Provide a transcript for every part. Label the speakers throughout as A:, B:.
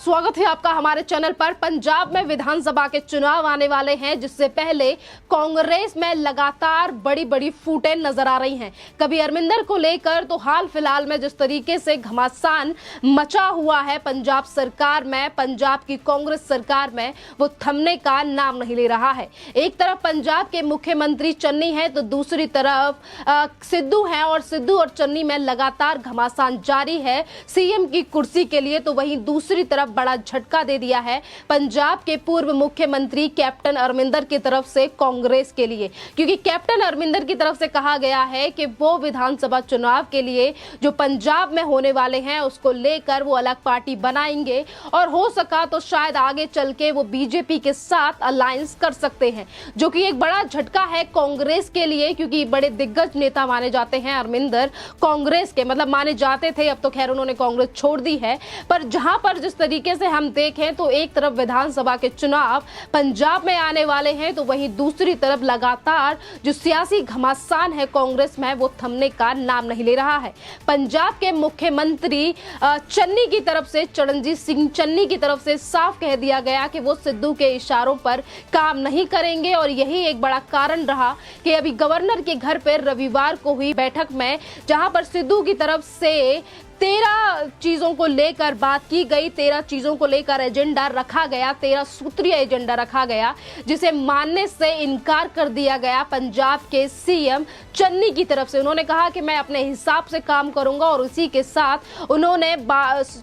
A: स्वागत है आपका हमारे चैनल पर। पंजाब में विधानसभा के चुनाव आने वाले हैं, जिससे पहले कांग्रेस में लगातार बड़ी बड़ी फूटें नजर आ रही हैं। कभी अरविंदर को लेकर तो हाल फिलहाल में जिस तरीके से घमासान मचा हुआ है पंजाब सरकार में, पंजाब की कांग्रेस सरकार में, वो थमने का नाम नहीं ले रहा है। एक तरफ पंजाब के मुख्यमंत्री चन्नी है तो दूसरी तरफ सिद्धू है, और सिद्धू और चन्नी में लगातार घमासान जारी है सीएम की कुर्सी के लिए। तो वहीं दूसरी तरफ बड़ा झटका दे दिया है पंजाब के पूर्व मुख्यमंत्री कैप्टन अमरिंदर की तरफ से कांग्रेस के लिए, क्योंकि कैप्टन अमरिंदर की तरफ से कहा गया है कि वो विधानसभा चुनाव के लिए जो पंजाब में होने वाले हैं उसको लेकर वो अलग पार्टी बनाएंगे, और हो सका तो शायद आगे चल के वो बीजेपी के साथ अलायंस कर सकते हैं, जो कि एक बड़ा झटका है कांग्रेस के लिए, क्योंकि बड़े दिग्गज नेता माने जाते हैं अमरिंदर कांग्रेस के, मतलब माने जाते थे, अब तो खैर उन्होंने कांग्रेस छोड़ दी है। पर जहां पर जिस तरीके से हम देखें तो एक तरफ विधानसभा के चुनाव पंजाब में आने वाले हैं, तो वहीं दूसरी तरफ लगातार जो सियासी घमासान है कांग्रेस में वो थमने का नाम नहीं ले रहा है। पंजाब के मुख्यमंत्री चन्नी की तरफ से, चरणजीत सिंह चन्नी की तरफ से साफ कह दिया गया कि वो सिद्धू के इशारों पर काम नहीं करेंगे, और यही एक बड़ा कारण रहा कि अभी गवर्नर के घर पर रविवार को हुई बैठक में, जहां पर सिद्धू की तरफ से 13 चीजों को लेकर बात की गई, 13 चीजों को लेकर एजेंडा रखा गया, 13 सूत्रीय एजेंडा रखा गया, जिसे मानने से इनकार कर दिया गया पंजाब के सीएम चन्नी की तरफ से। उन्होंने कहा कि मैं अपने हिसाब से काम करूंगा, और उसी के साथ उन्होंने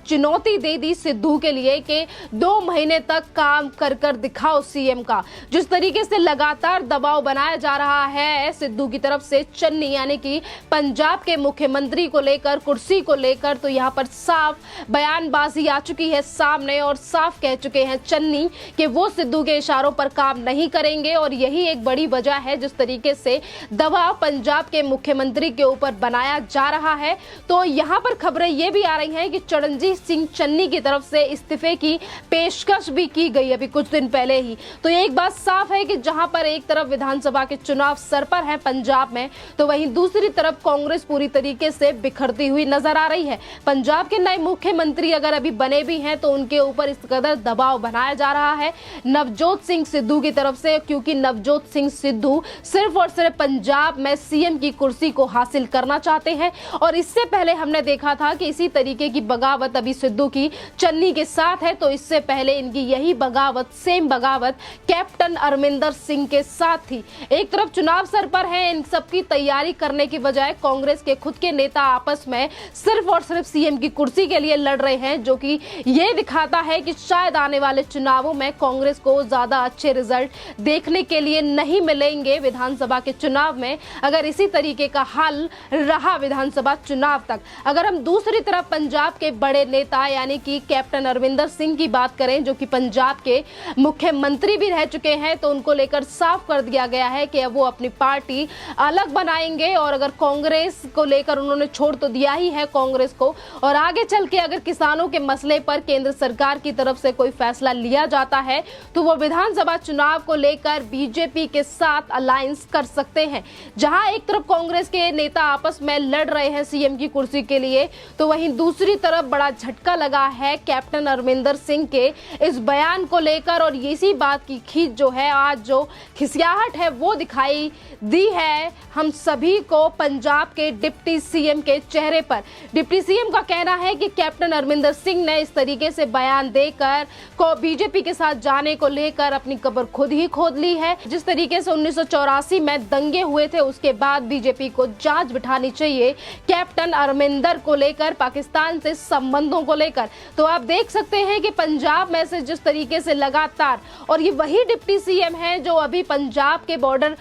A: चुनौती दे दी सिद्धू के लिए कि 2 महीने तक काम कर दिखाओ सीएम का। जिस तरीके से लगातार दबाव बनाया जा रहा है सिद्धू की तरफ से चन्नी यानी कि पंजाब के मुख्यमंत्री को लेकर, कुर्सी को लेकर, तो यहां पर साफ बयानबाजी आ चुकी है सामने, और साफ कह चुके हैं चन्नी कि वो सिद्धू के इशारों पर काम नहीं करेंगे, और यही एक बड़ी वजह है जिस तरीके से दबाव पंजाब के मुख्यमंत्री के ऊपर बनाया जा रहा है। तो यहां पर खबरें ये भी आ रही हैं कि चरणजीत सिंह चन्नी की तरफ से इस्तीफे की पेशकश भी की गई अभी कुछ दिन पहले ही। तो एक बात साफ है कि जहां पर एक तरफ विधानसभा के चुनाव सर पर है पंजाब में, तो वहीं दूसरी तरफ कांग्रेस पूरी तरीके से बिखरती हुई नजर आ रही है। पंजाब के नए मुख्यमंत्री अगर अभी बने भी हैं तो उनके ऊपर इस कदर दबाव बनाया जा रहा है नवजोत सिंह सिद्धू की तरफ से, क्योंकि नवजोत सिंह सिद्धू सिर्फ और सिर्फ पंजाब में सीएम की कुर्सी को हासिल करना चाहते हैं। और इससे पहले हमने देखा था कि इसी तरीके की बगावत अभी सिद्धू की चन्नी के साथ है, तो इससे पहले इनकी यही बगावत, सेम बगावत कैप्टन अमरिंदर सिंह के साथ थी। एक तरफ चुनाव सर पर है, इन सबकी तैयारी करने की बजाय कांग्रेस के खुद के नेता आपस में सिर्फ और सिर्फ सीएम की कुर्सी के लिए लड़ रहे हैं, जो कि ये दिखाता है कि शायद आने वाले चुनावों में कांग्रेस को ज्यादा अच्छे रिजल्ट देखने के लिए नहीं मिलेंगे विधानसभा के चुनाव में, अगर इसी तरीके का हाल रहा विधानसभा चुनाव तक। अगर हम दूसरी तरफ पंजाब के बड़े नेता यानी कि कैप्टन अमरिंदर सिंह की बात करें, जो कि पंजाब के मुख्यमंत्री भी रह चुके हैं, तो उनको लेकर साफ कर दिया गया है कि अब वो अपनी पार्टी अलग बनाएंगे, और अगर कांग्रेस को लेकर उन्होंने छोड़ तो दिया ही है कांग्रेस को, और आगे चल के अगर किसानों के मसले पर केंद्र सरकार की तरफ से कोई फैसला लिया जाता है तो वो विधानसभा चुनाव को लेकर बीजेपी के साथ अलायंस कर सकते हैं। जहां एक तरफ कांग्रेस के नेता आपस में लड़ रहे हैं सीएम की कुर्सी के लिए, तो वहीं दूसरी तरफ बड़ा झटका लगा है कैप्टन अमरिंदर सिंह के इस बयान को लेकर, और इसी बात की खींच जो है, आज जो खिसियाहट है वो दिखाई दी है हम सभी को पंजाब के डिप्टी सीएम के चेहरे पर। डिप्टी सीएम का कहना है कि कैप्टन अमरिंदर सिंह ने इस तरीके से बयान देकर को बीजेपी के साथ जाने को लेकर अपनी कब्र खुद ही खोद ली है। जिस तरीके से 1984 में दंगे हुए थे, उसके बाद बीजेपी को जांच बिठानी चाहिए कैप्टन अमरिंदर को लेकर, पाकिस्तान से संबंधों को लेकर। तो आप देख सकते हैं कि पंजाब में से जिस तरीके से लगातार, और ये वही डिप्टी सीएम है जो अभी पंजाब के बॉर्डर,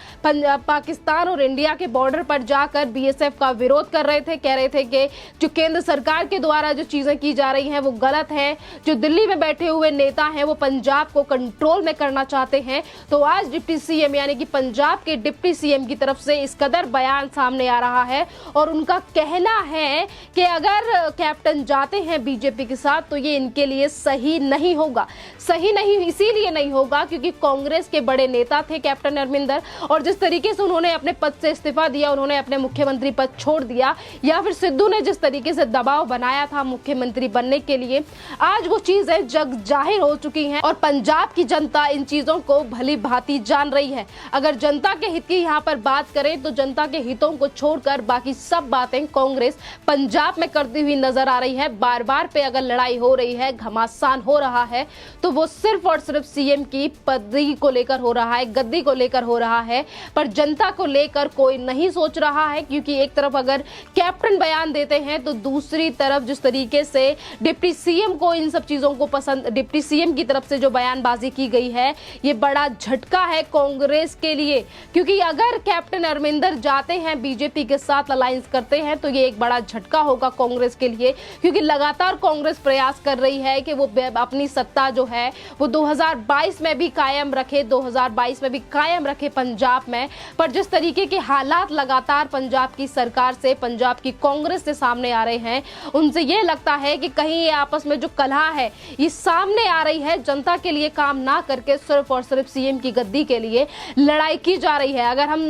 A: पाकिस्तान और इंडिया के बॉर्डर पर जाकर बीएसएफ का विरोध कर रहे थे, कह रहे थे कि जो केंद्र सरकार के द्वारा जो चीजें की जा रही हैं वो गलत है, जो दिल्ली में बैठे हुए नेता हैं वो पंजाब को कंट्रोल में करना चाहते हैं। तो आज डिप्टी सीएम यानी कि पंजाब के डिप्टी सीएम की तरफ से इस कदर बयान सामने आ रहा है, और उनका कहना है कि अगर कैप्टन जाते हैं बीजेपी के साथ तो ये इनके लिए सही नहीं होगा। सही नहीं इसीलिए नहीं होगा क्योंकि कांग्रेस के बड़े नेता थे कैप्टन अमरिंदर, और जिस तरीके से उन्होंने अपने पद से इस्तीफा दिया, उन्होंने अपने मुख्यमंत्री पद छोड़ दिया, या फिर सिद्धू ने जिस तरीके से से दबाव बनाया था मुख्यमंत्री बनने के लिए, आज वो चीजें जग जाहिर हो चुकी हैं और पंजाब की जनता इन चीजों को भली भांति जान रही है। अगर जनता के हित की यहाँ पर बात करें तो जनता के हितों को छोड़कर बाकी सब बातें कांग्रेस पंजाब में करती हुई नजर आ रही है। बार बार पे अगर लड़ाई हो रही है, घमासान हो रहा है, तो वो सिर्फ और सिर्फ सीएम की पदवी को लेकर हो रहा है, गद्दी को लेकर हो रहा है, पर जनता को लेकर कोई नहीं सोच रहा है। क्योंकि एक तरफ अगर कैप्टन बयान देते हैं तो दूसरी तरफ जिस तरीके से डिप्टी सीएम को इन सब चीजों को पसंद, डिप्टी सीएम की तरफ से जो बयानबाजी की गई है, ये बड़ा झटका है कांग्रेस के लिए। क्योंकि अगर कैप्टन अमरिंदर जाते हैं, बीजेपी के साथ अलायंस करते हैं, तो ये एक बड़ा झटका होगा कांग्रेस के लिए। क्योंकि लगातार कांग्रेस प्रयास कर रही है कि वो अपनी सत्ता जो है वो 2022 में भी कायम रखे, 2022 में भी कायम रखे पंजाब में। पर जिस तरीके के हालात लगातार पंजाब की सरकार से, पंजाब की कांग्रेस से सामने आ रहे हैं, उनसे ये लगता है कि कहीं ये आपस में जो कलह है ये सामने आ रही है, जनता के लिए काम ना करके सिर्फ और सिर्फ सीएम की गद्दी के लिए लड़ाई की जा रही है। अगर हम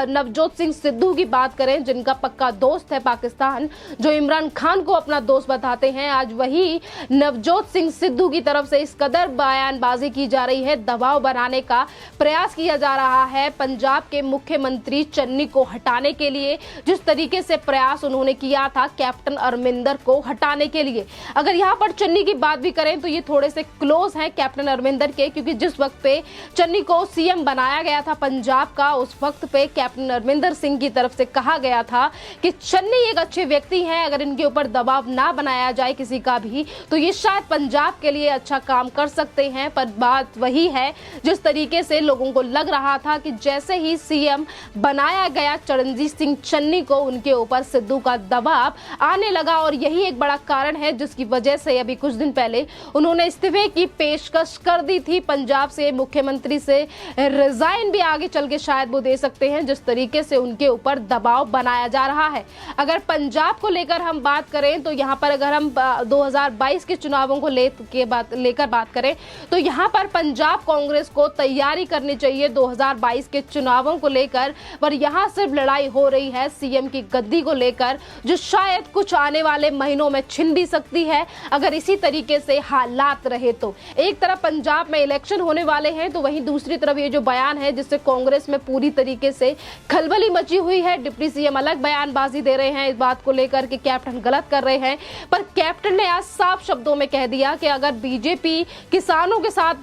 A: नवजोत सिंह सिद्धू की बात करें, जिनका पक्का दोस्त है पाकिस्तान, जो इमरान खान को अपना दोस्त बताते हैं, आज वही नवजोत सिंह सिद्धू की तरफ से इस कदर बयानबाजी की जा रही है, दबाव बनाने का प्रयास किया जा रहा है पंजाब के मुख्यमंत्री चन्नी को हटाने के लिए। जिस तरीके से प्रयास उन्होंने किया था कैप्टन अमरिंदर को हटाने के लिए। अगर यहाँ पर चन्नी की बात भी करें तो ये थोड़े से क्लोज हैं कैप्टन अमरिंदर के, क्योंकि जिस वक्त पे चन्नी को सीएम बनाया गया था पंजाब का, उस वक्त पे कैप्टन अमरिंदर सिंह की तरफ से कहा गया था कि चन्नी एक अच्छे व्यक्ति हैं, अगर इनके ऊपर दबाव ना बनाया जाए किसी का भी, तो ये शायद पंजाब के लिए अच्छा काम कर सकते हैं। पर बात वही है, जिस तरीके से लोगों को लग रहा था कि जैसे ही सीएम बनाया गया चरणजीत सिंह चन्नी को, उनके ऊपर सिद्धू का दबाव आने लगा। और यही एक बड़ा कारण है जिसकी वजह से अभी कुछ दिन पहले उन्होंने इस्तीफे की पेशकश कर दी थी पंजाब से, मुख्यमंत्री से रिजाइन भी आगे चल के शायद वो दे सकते हैं, जिस तरीके से उनके ऊपर दबाव बनाया जा रहा है। अगर पंजाब को लेकर हम बात करें तो यहाँ पर अगर हम 2022 के चुनावों को लेकर बात करें तो यहाँ पर पंजाब कांग्रेस को तैयारी करनी चाहिए 2022 के चुनावों को लेकर। पर यहाँ सिर्फ लड़ाई हो रही है सीएम की गद्दी को लेकर, जो शायद कुछ आने वाले महीनों में छिन भी सकती है अगर इसी तरीके से हालात रहे तो। एक तरफ पंजाब में इलेक्शन होने वाले हैं, तो वहीं दूसरी तरफ ये जो बयान है जिससे कांग्रेस में पूरी तरीके से खलबली मची हुई है। डिप्टी सीएम अलग बयानबाजी दे रहे हैं इस बात को लेकर कि कैप्टन गलत कर रहे हैं, पर कैप्टन ने आज साफ शब्दों में कह दिया कि अगर बीजेपी किसानों के साथ,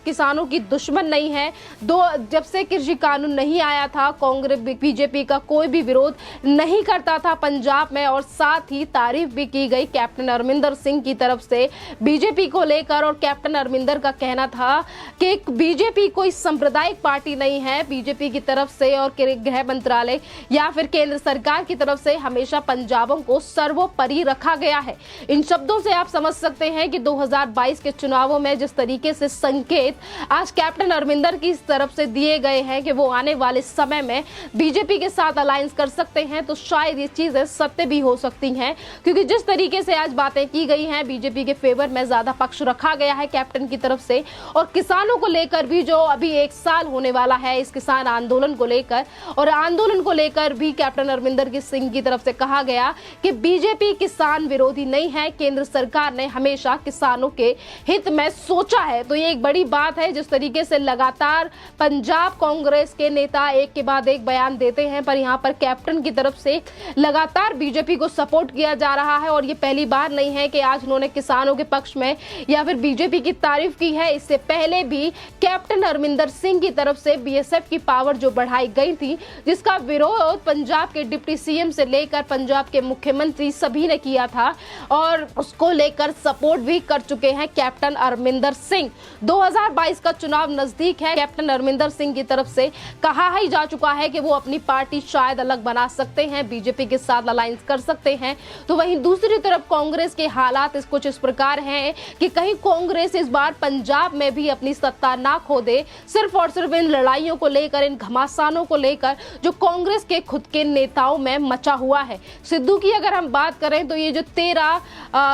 A: किसानों की दुश्मन नहीं है, जब से कृषि कानून नहीं आया था कांग्रेस बीजेपी का कोई भी विरोध नहीं करता था पंजाब में। और साथ ही तारीफ भी की गई कैप्टन अमरिंदर सिंह की तरफ से बीजेपी को लेकर। और कैप्टन अमरिंदर का कहना था कि बीजेपी कोई सांप्रदायिक पार्टी नहीं है, बीजेपी की तरफ से और गृह मंत्रालय या फिर केंद्र सरकार की तरफ से हमेशा पंजाबों को सर्वोपरि रखा गया है। इन शब्दों से आप समझ सकते हैं कि 2022 के चुनावों में जिस तरीके से संकेत आज कैप्टन अमरिंदर की तरफ से दिए गए हैं कि वो आने वाले समय में बीजेपी के साथ अलायंस कर सकते हैं, तो शायद ये चीजें सत्य भी हो सकती हैं। क्योंकि जिस तरीके से आज बातें की गई हैं, बीजेपी के फेवर में ज्यादा पक्ष रखा गया है कैप्टन की तरफ से। और किसानों को लेकर भी जो अभी 1 साल होने वाला है इस किसान आंदोलन को लेकर, और आंदोलन को लेकर भी कैप्टन अमरिंदर सिंह की तरफ से कहा गया कि बीजेपी किसान विरोधी नहीं है, केंद्र सरकार ने हमेशा किसानों के हित में सोचा है। तो ये एक बड़ी बात है। जिस तरीके से लगातार पंजाब कांग्रेस के नेता एक के बाद एक बयान देते हैं, पर यहाँ पर कैप्टन की तरफ से लगातार बीजेपी को सपोर्ट किया जा रहा है। और ये पहली बार नहीं है कि आज उन्होंने किसानों के पक्ष में या फिर बीजेपी की तारीफ की है। इससे पहले भी कैप्टन अमरिंदर सिंह की तरफ से बीएसएफ की पावर जो बढ़ाई गई थी, जिसका विरोध पंजाब के डिप्टी सीएम से लेकर पंजाब के मुख्यमंत्री सभी ने किया था, और उसको लेकर सपोर्ट भी कर चुके हैं कैप्टन अमरिंदर सिंह। 2022 का चुनाव नजदीक है। कैप्टन अमरिंदर सिंह की तरफ से कहा ही जा चुका है कि वो अपनी पार्टी शायद अलग बना सकते हैं, बीजेपी के साथ अलायंस कर सकते हैं। तो वहीं दूसरी तरफ कांग्रेस के हालात कुछ इस प्रकार हैं कि कहीं कांग्रेस इस बार पंजाब में भी अपनी सत्ता ना खो दे, सिर्फ और सिर्फ इन लड़ाइयों को लेकर, इन घमासानों को लेकर जो कांग्रेस के खुद के नेताओं में मचा हुआ है। सिद्धू की अगर हम बात करें तो ये जो 13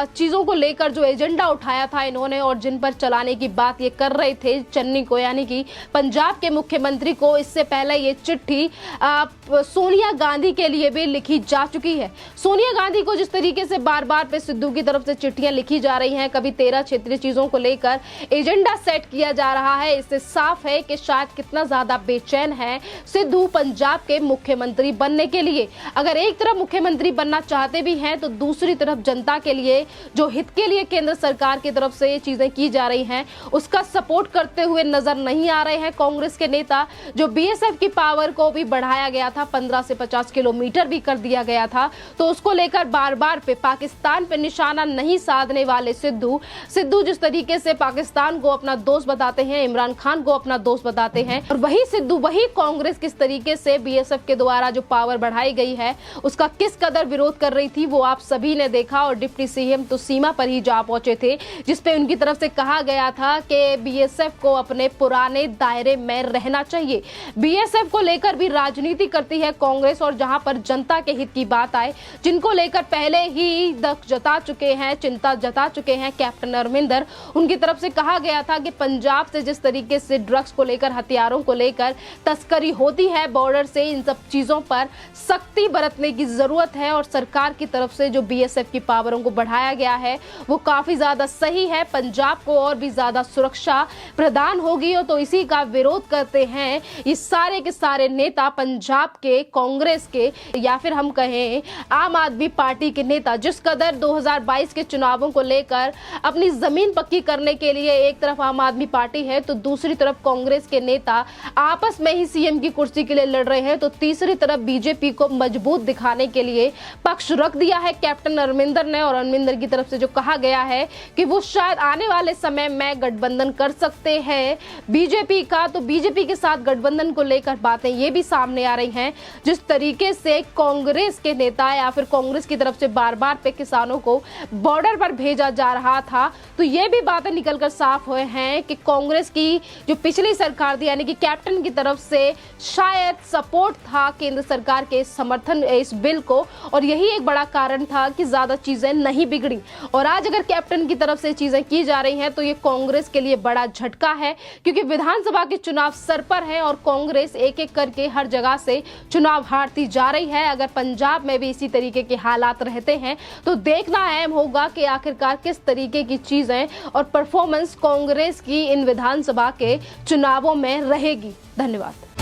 A: चीजों को लेकर जो एजेंडा उठाया था इन्होंने और जिन पर चलाने की बात ये कर रहे थे चन्नी को, यानी कि पंजाब के मुख्यमंत्री को, इससे पहले ये चिट्ठी सोनिया गांधी के लिए भी लिखी जा चुकी है। सोनिया गांधी आतंकवादी को जिस तरीके से बार बार पे सिद्धू की तरफ से चिट्ठियां लिखी जा रही हैं, कभी 13 क्षेत्रीय चीजों को लेकर एजेंडा सेट किया जा रहा है, इससे साफ है कि शायद कितना ज्यादा बेचैन है सिद्धू पंजाब के मुख्यमंत्री बनने के लिए। अगर एक तरफ मुख्यमंत्री बनना चाहते भी हैं तो दूसरी तरफ जनता के लिए, जो हित के लिए केंद्र सरकार की तरफ से ये चीजें की जा रही हैं, उसका सपोर्ट करते हुए नजर नहीं आ रहे हैं कांग्रेस के नेता। जो बीएसएफ की पावर को भी बढ़ाया गया था, 15 से 50 किलोमीटर भी कर दिया गया था, तो उसको लेकर बार बार पे पाकिस्तान पे निशाना नहीं साधने वाले सिद्धू जिस तरीके से पाकिस्तान को अपना दोस्त बताते हैं, इमरान खान को अपना दोस्त बताते हैं, और वही सिद्धू, वही कांग्रेस किस तरीके से बीएसएफ के द्वारा जो पावर बढ़ाई गई है उसका किस कदर विरोध कर रही थी, वो आप सभी ने देखा। और डिप्टी सीएम तो सीमा पर ही जा पहुंचे थे, जिसपे उनकी तरफ से कहा गया था कि बीएसएफ को अपने पुराने दायरे में रहना चाहिए। बीएसएफ को लेकर भी राजनीति करती है कांग्रेस, और जहां पर जनता के हित की बात आए, जिनको लेकर पहले ही दख जता चुके हैं, चिंता जता चुके हैं कैप्टन अमरिंदर, उनकी तरफ से कहा गया था कि पंजाब से जिस तरीके से ड्रग्स को लेकर, हथियारों को लेकर तस्करी होती है बॉर्डर से, इन सब चीजों पर सख्ती बरतने की जरूरत है। और सरकार की तरफ से जो बीएसएफ की पावरों को बढ़ाया गया है वो काफी ज्यादा सही है, पंजाब को और भी ज्यादा सुरक्षा प्रदान होगी। तो इसी का विरोध करते हैं ये सारे के सारे नेता, पंजाब के कांग्रेस के या फिर हम कहें आम आदमी पार्टी के नेता, जिस कदर 2022 के चुनावों को लेकर अपनी जमीन पक्की करने के लिए एक तरफ आम आदमी पार्टी है तो दूसरी तरफ कांग्रेस के नेता आपस में ही सीएम की कुर्सी के लिए लड़ रहे हैं, तो तीसरी तरफ बीजेपी को मजबूत दिखाने के लिए पक्ष रख दिया है कैप्टन अमरिंदर ने। और अमरिंदर की तरफ से जो कहा गया है कि वो शायद आने वाले समय में गठबंधन कर सकते हैं बीजेपी का, तो बीजेपी के साथ गठबंधन को लेकर बातें ये भी सामने आ रही हैं। जिस तरीके से कांग्रेस के नेता या फिर कांग्रेस की तरफ से बार बार पे किसानों को बॉर्डर पर भेजा जा रहा था, तो ये भी बातें निकलकर साफ हुए हैं कि कांग्रेस की जो पिछली सरकार थी, यानी कि कैप्टन की तरफ से शायद सपोर्ट था केंद्र सरकार के समर्थन इस बिल को, और यही एक बड़ा कारण था कि ज्यादा चीजें नहीं बिगड़ी। और आज अगर कैप्टन की तरफ से चीजें की जा रही हैं तो ये कांग्रेस के लिए बड़ा झटका है, क्योंकि विधानसभा के चुनाव सर पर है और कांग्रेस एक एक करके हर जगह से चुनाव हारती जा रही है। अगर पंजाब में भी इसी तरीके के हालात रहते हैं तो देखना अहम होगा कि आखिरकार किस तरीके की चीजें और परफॉर्मेंस कांग्रेस की इन विधानसभा के चुनावों में रहेगी। धन्यवाद।